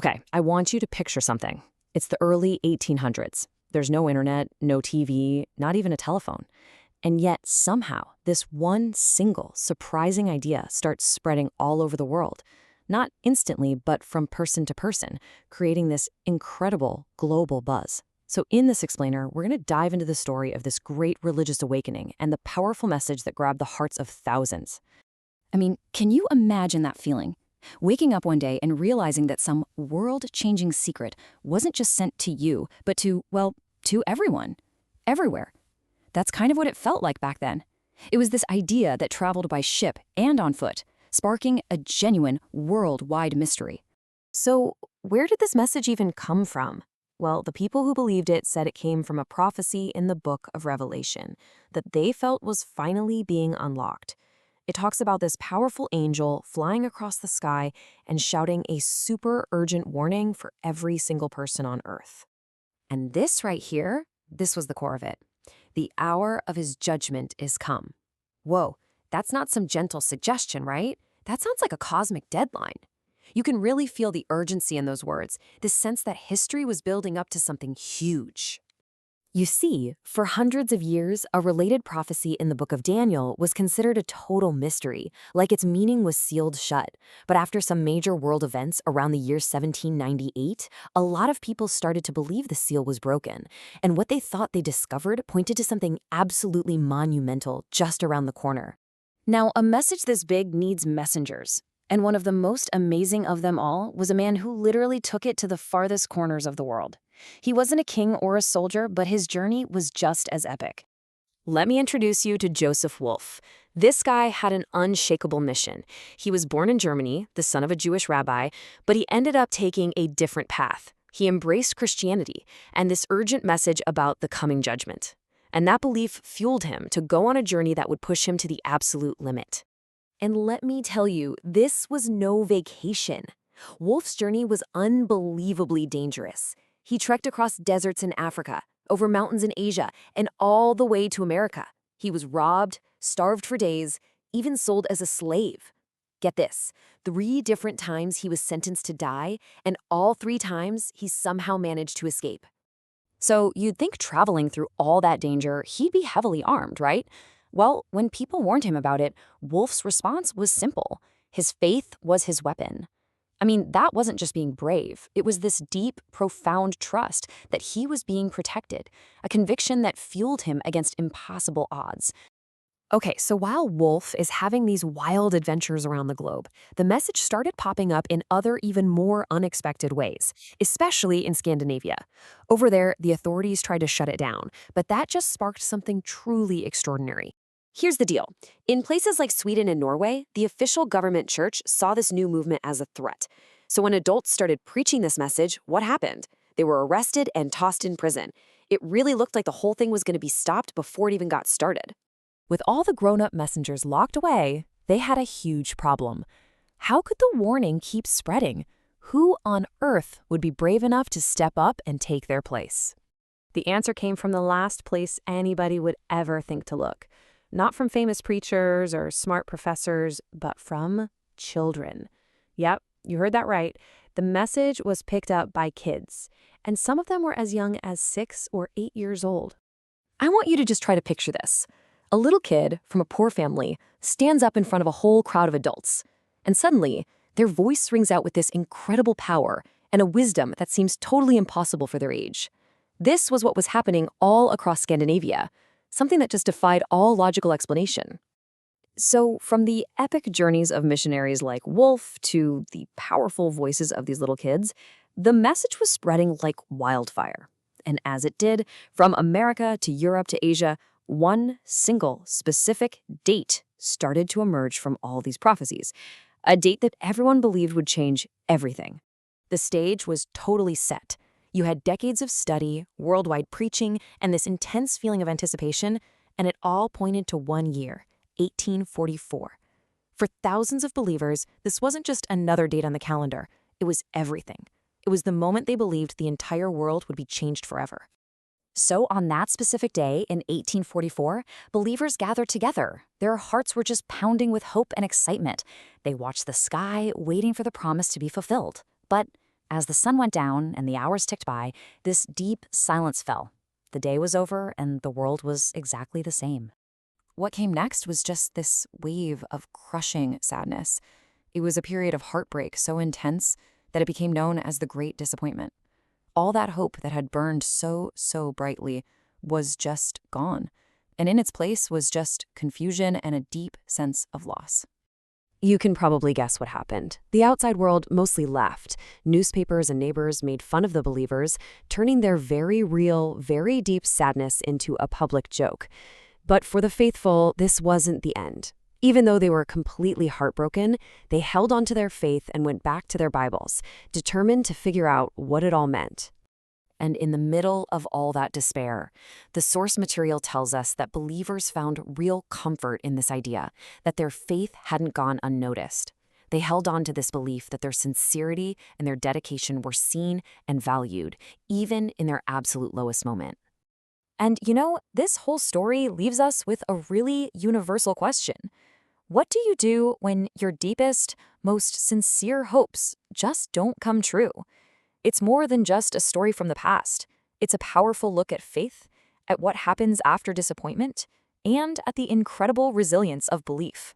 Okay, I want you to picture something. It's the early 1800s. There's no internet, no TV, not even a telephone. And yet, somehow, this one single, surprising idea starts spreading all over the world. Not instantly, but from person to person, creating this incredible global buzz. So in this explainer, we're going to dive into the story of this great religious awakening and the powerful message that grabbed the hearts of thousands. I mean, can you imagine that feeling? Waking up one day and realizing that some world-changing secret wasn't just sent to you, but to everyone, everywhere. That's kind of what it felt like back then. It was this idea that traveled by ship and on foot, sparking a genuine worldwide mystery. So where did this message even come from? Well, the people who believed it said it came from a prophecy in the book of Revelation that they felt was finally being unlocked. It talks about this powerful angel flying across the sky and shouting a super urgent warning for every single person on Earth. And this right here, this was the core of it. The hour of his judgment is come. Whoa, that's not some gentle suggestion, right? That sounds like a cosmic deadline. You can really feel the urgency in those words, this sense that history was building up to something huge. You see, for hundreds of years, a related prophecy in the book of Daniel was considered a total mystery, like its meaning was sealed shut. But after some major world events around the year 1798, a lot of people started to believe the seal was broken, and what they thought they discovered pointed to something absolutely monumental just around the corner. Now, a message this big needs messengers. And one of the most amazing of them all was a man who literally took it to the farthest corners of the world. He wasn't a king or a soldier, but his journey was just as epic. Let me introduce you to Joseph Wolff. This guy had an unshakable mission. He was born in Germany, the son of a Jewish rabbi, but he ended up taking a different path. He embraced Christianity and this urgent message about the coming judgment. And that belief fueled him to go on a journey that would push him to the absolute limit. And let me tell you, this was no vacation. Wolff's journey was unbelievably dangerous. He trekked across deserts in Africa, over mountains in Asia, and all the way to America. He was robbed, starved for days, even sold as a slave. Get this, 3 different times he was sentenced to die, and all 3 times he somehow managed to escape. So you'd think traveling through all that danger, he'd be heavily armed, right? Well, when people warned him about it, Wolff's response was simple. His faith was his weapon. I mean, that wasn't just being brave. It was this deep, profound trust that he was being protected, a conviction that fueled him against impossible odds. Okay, so while Wolff is having these wild adventures around the globe, the message started popping up in other even more unexpected ways, especially in Scandinavia. Over there, the authorities tried to shut it down, but that just sparked something truly extraordinary. Here's the deal. In places like Sweden and Norway, the official government church saw this new movement as a threat. So when adults started preaching this message, what happened? They were arrested and tossed in prison. It really looked like the whole thing was going to be stopped before it even got started. With all the grown-up messengers locked away, they had a huge problem. How could the warning keep spreading? Who on earth would be brave enough to step up and take their place? The answer came from the last place anybody would ever think to look. Not from famous preachers or smart professors, but from children. Yep, you heard that right. The message was picked up by kids, and some of them were as young as 6 or 8 years old. I want you to just try to picture this. A little kid from a poor family stands up in front of a whole crowd of adults, and suddenly their voice rings out with this incredible power and a wisdom that seems totally impossible for their age. This was what was happening all across Scandinavia, something that just defied all logical explanation. So from the epic journeys of missionaries like Wolff to the powerful voices of these little kids, the message was spreading like wildfire. And as it did, from America to Europe to Asia, one single specific date started to emerge from all these prophecies, a date that everyone believed would change everything. The stage was totally set. You had decades of study, worldwide preaching, and this intense feeling of anticipation, and it all pointed to one year, 1844. For thousands of believers, this wasn't just another date on the calendar. It was everything. It was the moment they believed the entire world would be changed forever. So on that specific day in 1844, believers gathered together. Their hearts were just pounding with hope and excitement. They watched the sky, waiting for the promise to be fulfilled. But As the sun went down and the hours ticked by, this deep silence fell. The day was over and the world was exactly the same. What came next was just this wave of crushing sadness. It was a period of heartbreak so intense that it became known as the Great Disappointment. All that hope that had burned so brightly was just gone, and in its place was just confusion and a deep sense of loss. You can probably guess what happened. The outside world mostly laughed. Newspapers and neighbors made fun of the believers, turning their very real, very deep sadness into a public joke. But for the faithful, this wasn't the end. Even though they were completely heartbroken, they held on to their faith and went back to their Bibles, determined to figure out what it all meant. And in the middle of all that despair, the source material tells us that believers found real comfort in this idea, that their faith hadn't gone unnoticed. They held on to this belief that their sincerity and their dedication were seen and valued, even in their absolute lowest moment. And this whole story leaves us with a really universal question. What do you do when your deepest, most sincere hopes just don't come true? It's more than just a story from the past. It's a powerful look at faith, at what happens after disappointment, and at the incredible resilience of belief.